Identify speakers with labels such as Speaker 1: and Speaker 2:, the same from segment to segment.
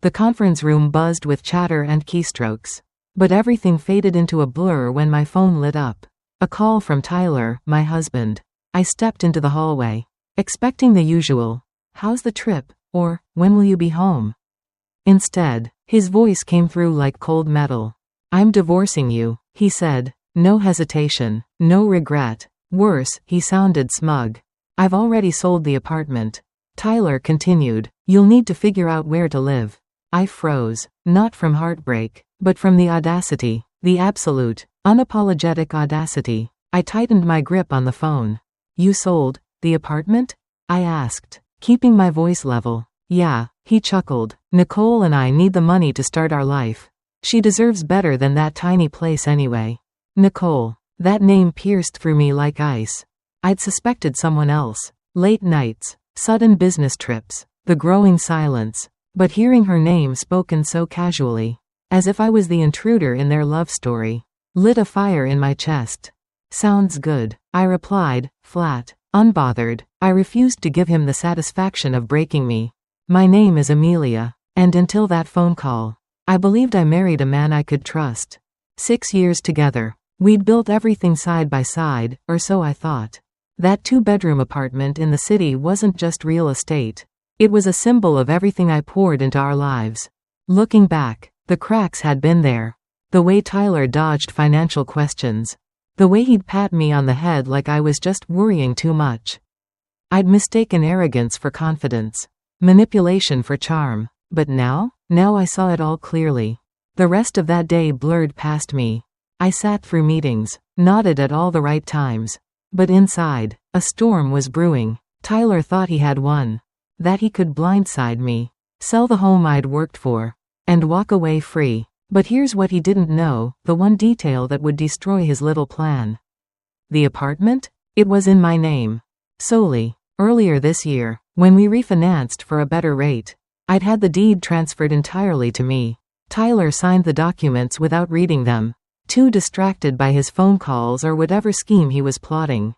Speaker 1: The conference room buzzed with chatter and keystrokes. But everything faded into a blur when my phone lit up. A call from Tyler, my husband. I stepped into the hallway, expecting the usual, "How's the trip?" or "When will you be home?" Instead, his voice came through like cold metal. "I'm divorcing you," he said. No hesitation, no regret. Worse, he sounded smug. "I've already sold the apartment." Tyler continued, "You'll need to figure out where to live." I froze, not from heartbreak, but from the audacity, the absolute, unapologetic audacity. I tightened my grip on the phone. "You sold the apartment?" I asked, keeping my voice level. "Yeah," he chuckled. "Nicole and I need the money to start our life. She deserves better than that tiny place anyway." Nicole. That name pierced through me like ice. I'd suspected someone else. Late nights, sudden business trips, the growing silence. But hearing her name spoken so casually, as if I was the intruder in their love story, lit a fire in my chest. "Sounds good," I replied, flat, unbothered. I refused to give him the satisfaction of breaking me. My name is Amelia, and until that phone call, I believed I married a man I could trust. 6 years together. We'd built everything side by side, or so I thought. That 2-bedroom apartment in the city wasn't just real estate. It was a symbol of everything I poured into our lives. Looking back, the cracks had been there. The way Tyler dodged financial questions. The way he'd pat me on the head like I was just worrying too much. I'd mistaken arrogance for confidence. Manipulation for charm. But now I saw it all clearly. The rest of that day blurred past me. I sat through meetings, nodded at all the right times. But inside, a storm was brewing. Tyler thought he had won. That he could blindside me, sell the home I'd worked for, and walk away free. But here's what he didn't know, the one detail that would destroy his little plan. The apartment? It was in my name. Solely. Earlier this year, when we refinanced for a better rate, I'd had the deed transferred entirely to me. Tyler signed the documents without reading them, too distracted by his phone calls or whatever scheme he was plotting.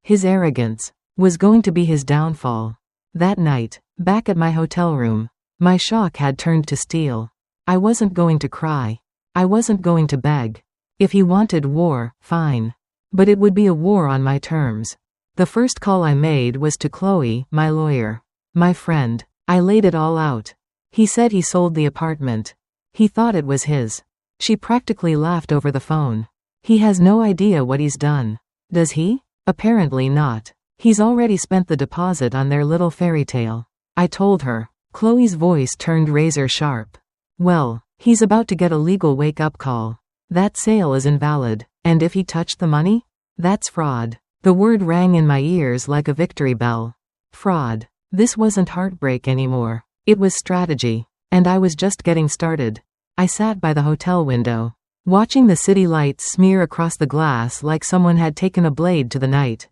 Speaker 1: His arrogance was going to be his downfall. That night, back at my hotel room, my shock had turned to steel. I wasn't going to cry. I wasn't going to beg. If he wanted war, fine. But it would be a war on my terms. The first call I made was to Chloe, my lawyer. My friend. I laid it all out. He said he sold the apartment. He thought it was his. She practically laughed over the phone. He has no idea what he's done. Does he? Apparently not. He's already spent the deposit on their little fairy tale. I told her. Chloe's voice turned razor sharp. Well, he's about to get a legal wake-up call. That sale is invalid. And if he touched the money? That's fraud. The word rang in my ears like a victory bell. Fraud. This wasn't heartbreak anymore. It was strategy. And I was just getting started. I sat by the hotel window, watching the city lights smear across the glass like someone had taken a blade to the night.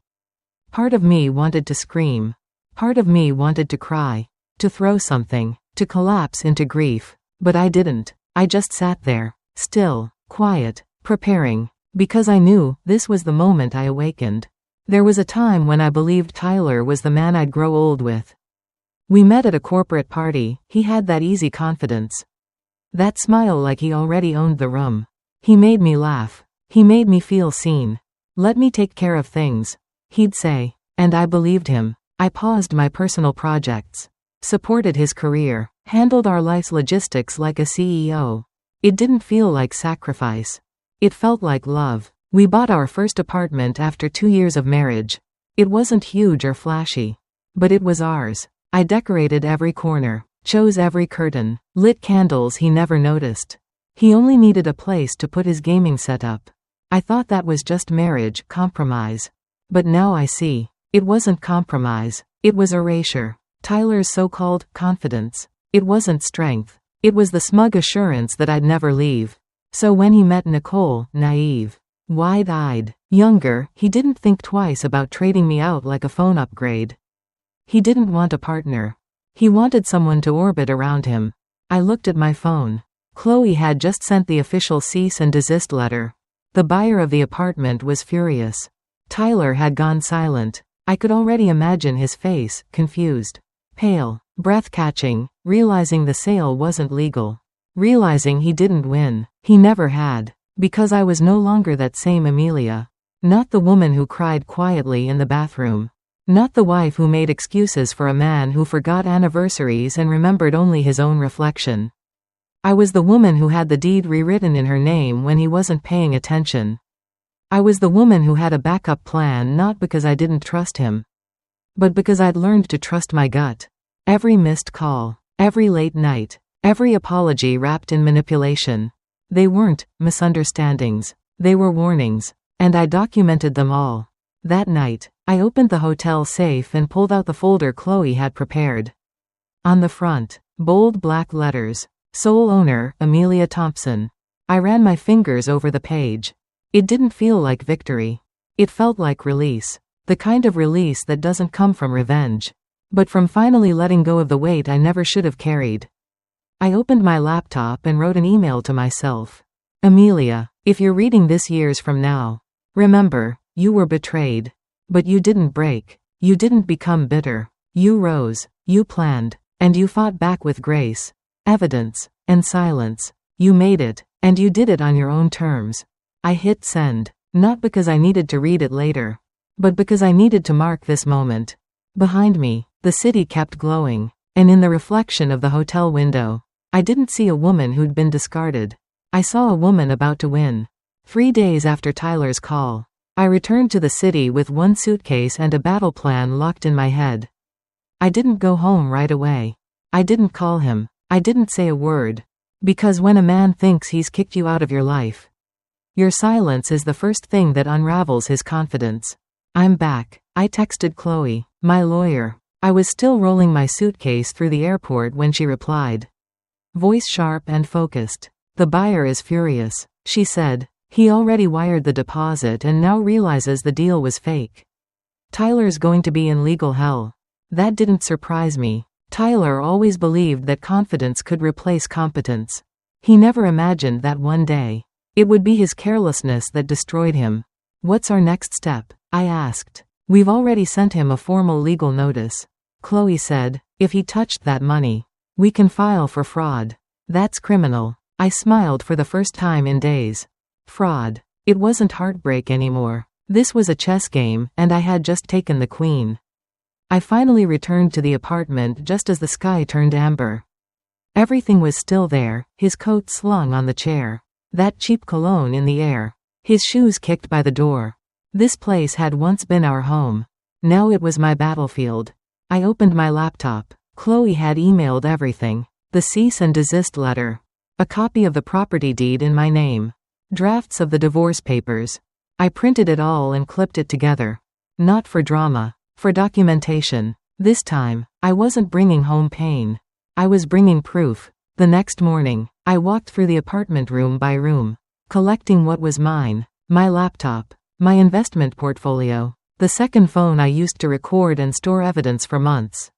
Speaker 1: Part of me wanted to scream. Part of me wanted to cry. To throw something. To collapse into grief. But I didn't. I just sat there. Still. Quiet. Preparing. Because I knew this was the moment I awakened. There was a time when I believed Tyler was the man I'd grow old with. We met at a corporate party. He had that easy confidence. That smile like he already owned the room. He made me laugh. He made me feel seen. Let me take care of things, he'd say. And I believed him. I paused my personal projects. Supported his career. Handled our life's logistics like a CEO. It didn't feel like sacrifice. It felt like love. We bought our first apartment after 2 years of marriage. It wasn't huge or flashy. But it was ours. I decorated every corner. Chose every curtain. Lit candles he never noticed. He only needed a place to put his gaming setup. I thought that was just marriage, compromise. But now I see. It wasn't compromise. It was erasure. Tyler's so-called confidence. It wasn't strength. It was the smug assurance that I'd never leave. So when he met Nicole, naive, wide-eyed, younger, he didn't think twice about trading me out like a phone upgrade. He didn't want a partner. He wanted someone to orbit around him. I looked at my phone. Chloe had just sent the official cease and desist letter. The buyer of the apartment was furious. Tyler had gone silent. I could already imagine his face, confused. Pale. Breath-catching, realizing the sale wasn't legal. Realizing he didn't win. He never had. Because I was no longer that same Amelia. Not the woman who cried quietly in the bathroom. Not the wife who made excuses for a man who forgot anniversaries and remembered only his own reflection. I was the woman who had the deed rewritten in her name when he wasn't paying attention. I was the woman who had a backup plan, not because I didn't trust him, but because I'd learned to trust my gut. Every missed call, every late night, every apology wrapped in manipulation. They weren't misunderstandings. They were warnings. And I documented them all. That night, I opened the hotel safe and pulled out the folder Chloe had prepared. On the front, bold black letters. Sole owner, Amelia Thompson. I ran my fingers over the page. It didn't feel like victory. It felt like release. The kind of release that doesn't come from revenge, but from finally letting go of the weight I never should have carried. I opened my laptop and wrote an email to myself. Amelia, if you're reading this years from now, remember, you were betrayed. But you didn't break. You didn't become bitter. You rose. You planned. And you fought back with grace, evidence, and silence. You made it, and you did it on your own terms. I hit send, not because I needed to read it later, but because I needed to mark this moment. Behind me, the city kept glowing, and in the reflection of the hotel window, I didn't see a woman who'd been discarded. I saw a woman about to win. 3 days after Tyler's call, I returned to the city with one suitcase and a battle plan locked in my head. I didn't go home right away. I didn't call him. I didn't say a word. Because when a man thinks he's kicked you out of your life, your silence is the first thing that unravels his confidence. I'm back. I texted Chloe, my lawyer. I was still rolling my suitcase through the airport when she replied. Voice sharp and focused. The buyer is furious, she said. He already wired the deposit and now realizes the deal was fake. Tyler's going to be in legal hell. That didn't surprise me. Tyler always believed that confidence could replace competence. He never imagined that one day, it would be his carelessness that destroyed him. What's our next step? I asked. We've already sent him a formal legal notice. Chloe said, if he touched that money, we can file for fraud. That's criminal. I smiled for the first time in days. Fraud. It wasn't heartbreak anymore. This was a chess game, and I had just taken the queen. I finally returned to the apartment just as the sky turned amber. Everything was still there, his coat slung on the chair. That cheap cologne in the air. His shoes kicked by the door. This place had once been our home. Now it was my battlefield. I opened my laptop. Chloe had emailed everything. The cease and desist letter. A copy of the property deed in my name. Drafts of the divorce papers. I printed it all and clipped it together. Not for drama. For documentation. This time, I wasn't bringing home pain. I was bringing proof. The next morning, I walked through the apartment room by room, collecting what was mine. My laptop. My investment portfolio. The second phone I used to record and store evidence for months.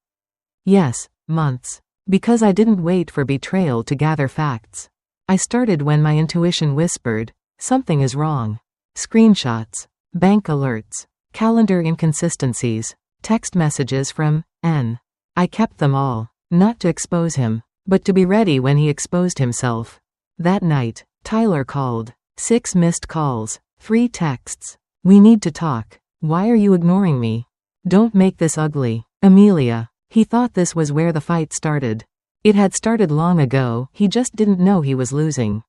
Speaker 1: Yes, months. Because I didn't wait for betrayal to gather facts. I started when my intuition whispered, something is wrong. Screenshots. Bank alerts. Calendar inconsistencies. Text messages from N. I kept them all, not to expose him, but to be ready when he exposed himself. That night, Tyler called. 6 missed calls. 3 texts. We need to talk. Why are you ignoring me? Don't make this ugly. Amelia. He thought this was where the fight started. It had started long ago, he just didn't know he was losing.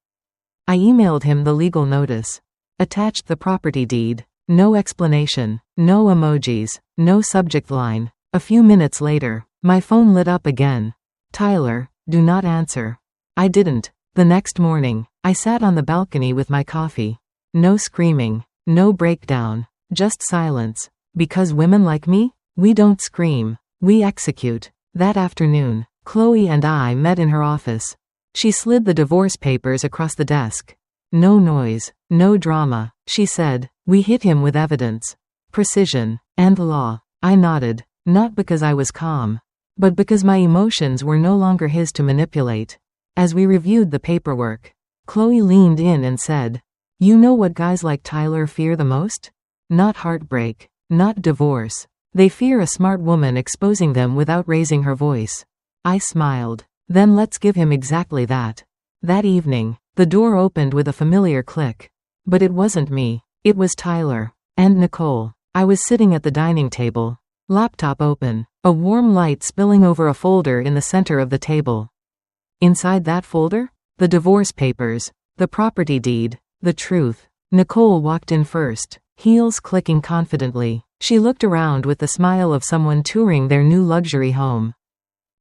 Speaker 1: I emailed him the legal notice. Attached the property deed. No explanation. No emojis. No subject line. A few minutes later, my phone lit up again. Tyler, do not answer. I didn't. The next morning, I sat on the balcony with my coffee. No screaming. No breakdown. Just silence. Because women like me? We don't scream. We execute. That afternoon, Chloe and I met in her office. She slid the divorce papers across the desk. No noise. No drama, she said. We hit him with evidence. Precision. And law. I nodded. Not because I was calm, but because my emotions were no longer his to manipulate. As we reviewed the paperwork, Chloe leaned in and said, you know what guys like Tyler fear the most? Not heartbreak. Not divorce. They fear a smart woman exposing them without raising her voice. I smiled. Then let's give him exactly that. That evening, the door opened with a familiar click. But it wasn't me. It was Tyler. And Nicole. I was sitting at the dining table. Laptop open. A warm light spilling over a folder in the center of the table. Inside that folder? The divorce papers. The property deed. The truth. Nicole walked in first, heels clicking confidently. She looked around with the smile of someone touring their new luxury home.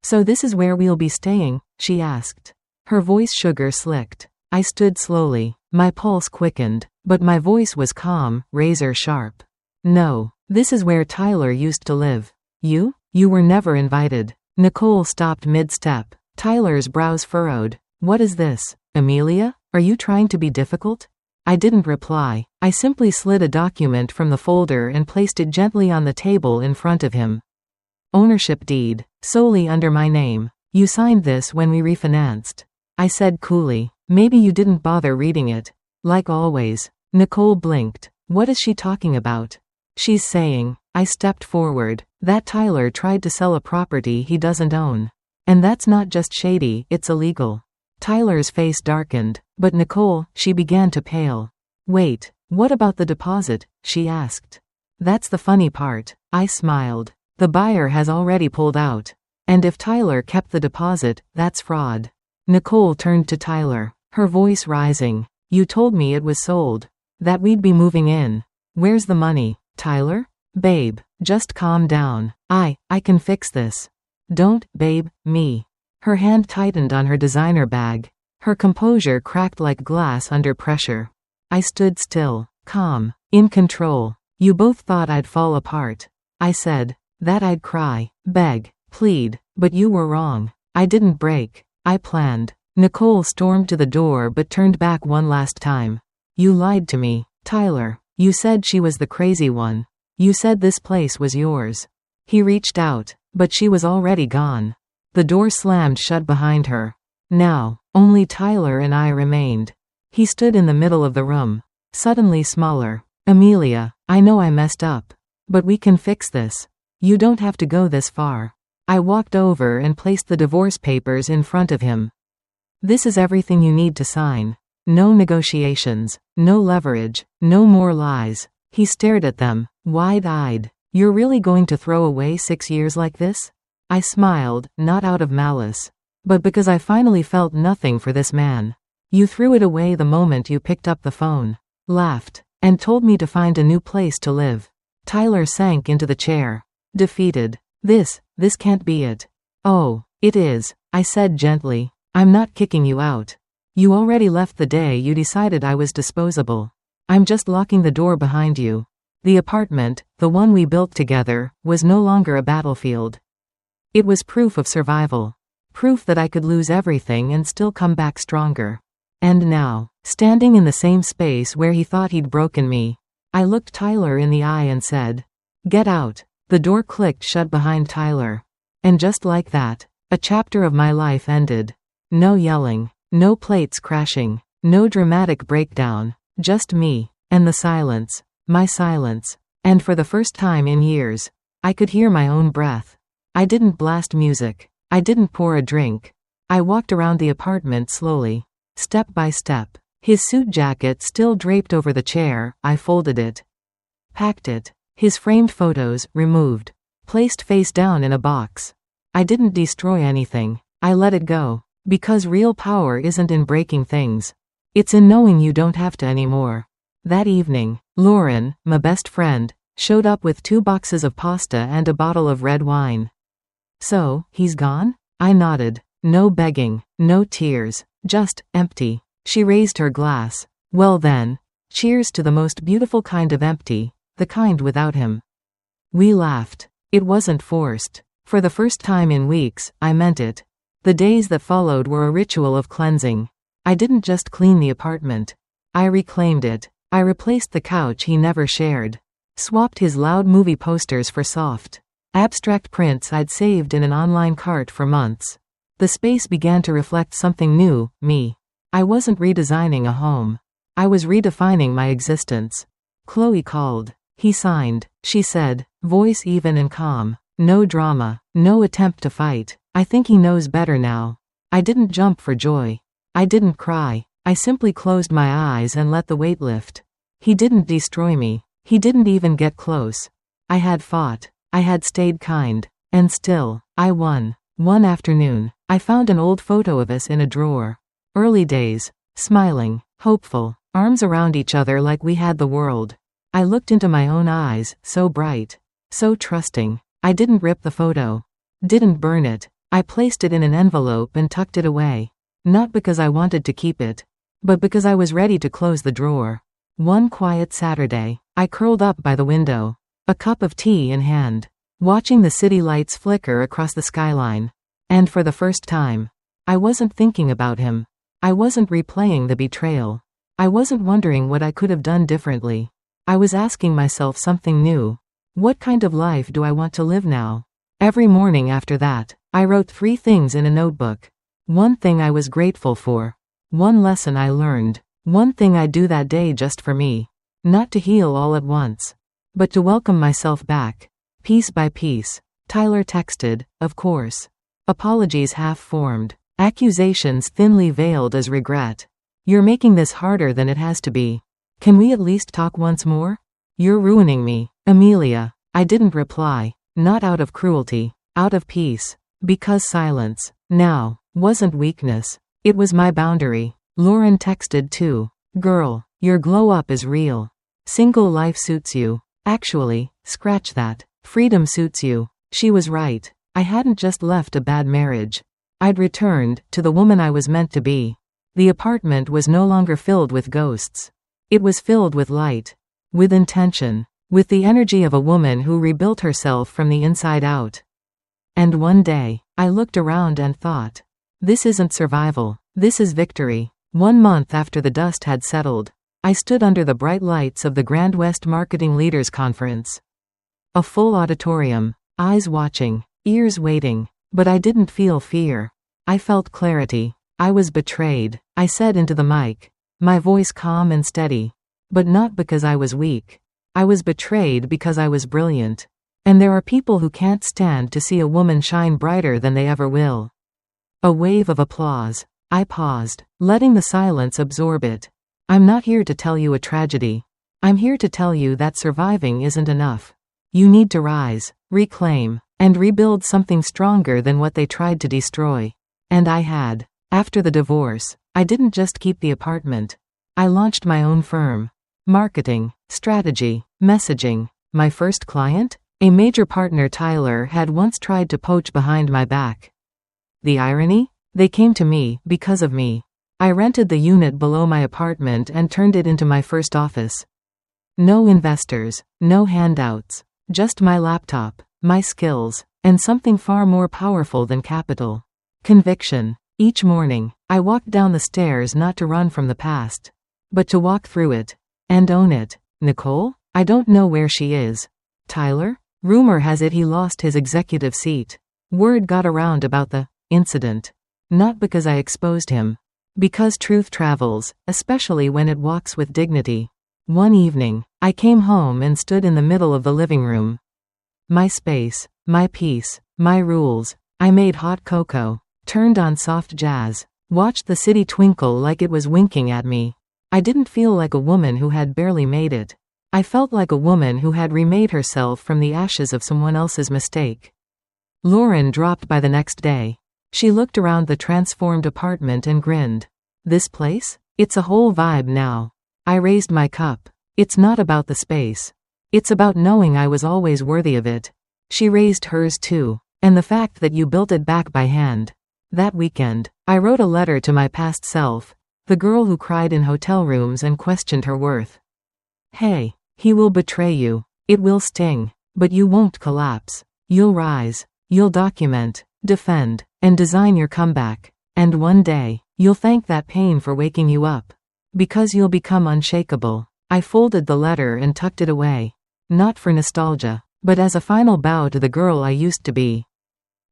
Speaker 1: "So this is where we'll be staying?" she asked. Her voice sugar slicked. I stood slowly. My pulse quickened, but my voice was calm, razor sharp. "No, this is where Tyler used to live. You? You were never invited." Nicole stopped mid-step. Tyler's brows furrowed. "What is this, Amelia? Are you trying to be difficult?" I didn't reply. I simply slid a document from the folder and placed it gently on the table in front of him. "Ownership deed, solely under my name. You signed this when we refinanced," I said coolly. "Maybe you didn't bother reading it." Like always. Nicole blinked. What is she talking about? She's saying, I stepped forward, that Tyler tried to sell a property he doesn't own. And that's not just shady, it's illegal. Tyler's face darkened, but Nicole, she began to pale. "Wait, what about the deposit?" she asked. "That's the funny part," I smiled. "The buyer has already pulled out. And if Tyler kept the deposit, that's fraud." Nicole turned to Tyler, her voice rising. "You told me it was sold. That we'd be moving in. Where's the money, Tyler?" "Babe, just calm down. I can fix this." "Don't, babe, me." Her hand tightened on her designer bag. Her composure cracked like glass under pressure. I stood still, calm, in control. "You both thought I'd fall apart," I said. "That I'd cry, beg, plead, but you were wrong. I didn't break. I planned." Nicole stormed to the door but turned back one last time. "You lied to me, Tyler. You said she was the crazy one. You said this place was yours." He reached out, but she was already gone. The door slammed shut behind her. Now, only Tyler and I remained. He stood in the middle of the room, suddenly smaller. "Amelia, I know I messed up. But we can fix this. You don't have to go this far." I walked over and placed the divorce papers in front of him. "This is everything you need to sign. No negotiations, no leverage, no more lies." He stared at them, wide-eyed. "You're really going to throw away 6 years like this?" I smiled, not out of malice, but because I finally felt nothing for this man. "You threw it away the moment you picked up the phone, laughed, and told me to find a new place to live." Tyler sank into the chair, defeated. This can't be it." "Oh, it is," I said gently. "I'm not kicking you out. You already left the day you decided I was disposable. I'm just locking the door behind you." The apartment, the one we built together, was no longer a battlefield. It was proof of survival. Proof that I could lose everything and still come back stronger. And now, standing in the same space where he thought he'd broken me, I looked Tyler in the eye and said, "Get out." The door clicked shut behind Tyler. And just like that, a chapter of my life ended. No yelling, no plates crashing, no dramatic breakdown, just me, and the silence, my silence. And for the first time in years, I could hear my own breath. I didn't blast music. I didn't pour a drink. I walked around the apartment slowly, step by step. His suit jacket still draped over the chair, I folded it. Packed it. His framed photos, removed. Placed face down in a box. I didn't destroy anything. I let it go. Because real power isn't in breaking things. It's in knowing you don't have to anymore. That evening, Lauren, my best friend, showed up with 2 boxes of pasta and a bottle of red wine. "So, he's gone?" I nodded. No begging, no tears, just empty. She raised her glass. "Well then, cheers to the most beautiful kind of empty, the kind without him." We laughed. It wasn't forced. For the first time in weeks, I meant it. The days that followed were a ritual of cleansing. I didn't just clean the apartment. I reclaimed it. I replaced the couch he never shared. Swapped his loud movie posters for soft, abstract prints I'd saved in an online cart for months. The space began to reflect something new, me. I wasn't redesigning a home. I was redefining my existence. Chloe called. "He signed," she said, voice even and calm. No drama, no attempt to fight, I think he knows better now. I didn't jump for joy. I didn't cry. I simply closed my eyes and let the weight lift. He didn't destroy me. He didn't even get close. I had fought. I had stayed kind. And still, I won. One afternoon, I found an old photo of us in a drawer. Early days. Smiling. Hopeful. Arms around each other like we had the world. I looked into my own eyes, so bright. So trusting. I didn't rip the photo. Didn't burn it. I placed it in an envelope and tucked it away. Not because I wanted to keep it, but because I was ready to close the drawer. One quiet Saturday, I curled up by the window, a cup of tea in hand, watching the city lights flicker across the skyline. And for the first time, I wasn't thinking about him. I wasn't replaying the betrayal. I wasn't wondering what I could have done differently. I was asking myself something new. What kind of life do I want to live now? Every morning after that, I wrote 3 things in a notebook. One thing I was grateful for. One lesson I learned. One thing I'd do that day just for me. Not to heal all at once, but to welcome myself back, piece by piece. Tyler texted, of course. Apologies half-formed. Accusations thinly veiled as regret. You're making this harder than it has to be. Can we at least talk once more? You're ruining me, Amelia. I didn't reply. Not out of cruelty. Out of peace. Because silence, now, wasn't weakness. It was my boundary. Lauren texted too. Girl, your glow-up is real. Single life suits you. Actually, scratch that. Freedom suits you. She was right. I hadn't just left a bad marriage. I'd returned to the woman I was meant to be. The apartment was no longer filled with ghosts. It was filled with light. With intention. With the energy of a woman who rebuilt herself from the inside out. And one day, I looked around and thought, this isn't survival, this is victory. 1 month after the dust had settled, I stood under the bright lights of the Grand West Marketing Leaders Conference. A full auditorium, eyes watching, ears waiting, but I didn't feel fear. I felt clarity. I was betrayed, I said into the mic, my voice calm and steady. But not because I was weak. I was betrayed because I was brilliant. And there are people who can't stand to see a woman shine brighter than they ever will. A wave of applause. I paused, letting the silence absorb it. I'm not here to tell you a tragedy. I'm here to tell you that surviving isn't enough. You need to rise, reclaim, and rebuild something stronger than what they tried to destroy. And I had. After the divorce, I didn't just keep the apartment. I launched my own firm. Marketing, strategy, messaging. My first client? A major partner Tyler had once tried to poach behind my back. The irony? They came to me because of me. I rented the unit below my apartment and turned it into my first office. No investors, no handouts, just my laptop, my skills, and something far more powerful than capital. Conviction. Each morning, I walked down the stairs not to run from the past, but to walk through it and own it. Nicole? I don't know where she is. Tyler? Rumor has it he lost his executive seat. Word got around about the incident. Not because I exposed him. Because truth travels, especially when it walks with dignity. One evening, I came home and stood in the middle of the living room. My space, my peace, my rules. I made hot cocoa, turned on soft jazz, watched the city twinkle like it was winking at me. I didn't feel like a woman who had barely made it. I felt like a woman who had remade herself from the ashes of someone else's mistake. Lauren dropped by the next day. She looked around the transformed apartment and grinned. This place? It's a whole vibe now. I raised my cup. It's not about the space. It's about knowing I was always worthy of it. She raised hers too. And the fact that you built it back by hand. That weekend, I wrote a letter to my past self, the girl who cried in hotel rooms and questioned her worth. Hey, he will betray you. It will sting. But you won't collapse. You'll rise. You'll document, defend, and design your comeback. And one day, you'll thank that pain for waking you up. Because you'll become unshakable. I folded the letter and tucked it away. Not for nostalgia, but as a final bow to the girl I used to be.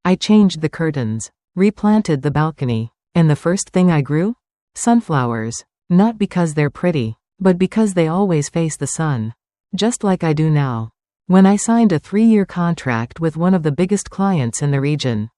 Speaker 1: I changed the curtains, replanted the balcony, and the first thing I grew? Sunflowers. Not because they're pretty, but because they always face the sun. Just like I do now. When I signed a 3-year contract with one of the biggest clients in the region.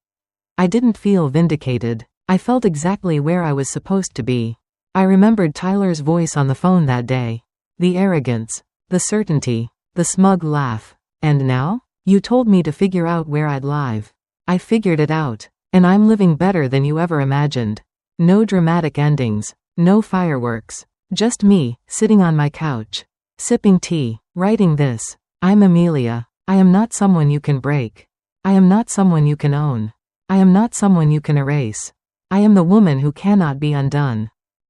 Speaker 1: I didn't feel vindicated. I felt exactly where I was supposed to be. I remembered Tyler's voice on the phone that day. The arrogance. The certainty. The smug laugh. And now? You told me to figure out where I'd live. I figured it out. And I'm living better than you ever imagined. No dramatic endings. No fireworks. Just me, sitting on my couch. Sipping tea. Writing this. I'm Amelia. I am not someone you can break. I am not someone you can own. I am not someone you can erase. I am the woman who cannot be undone.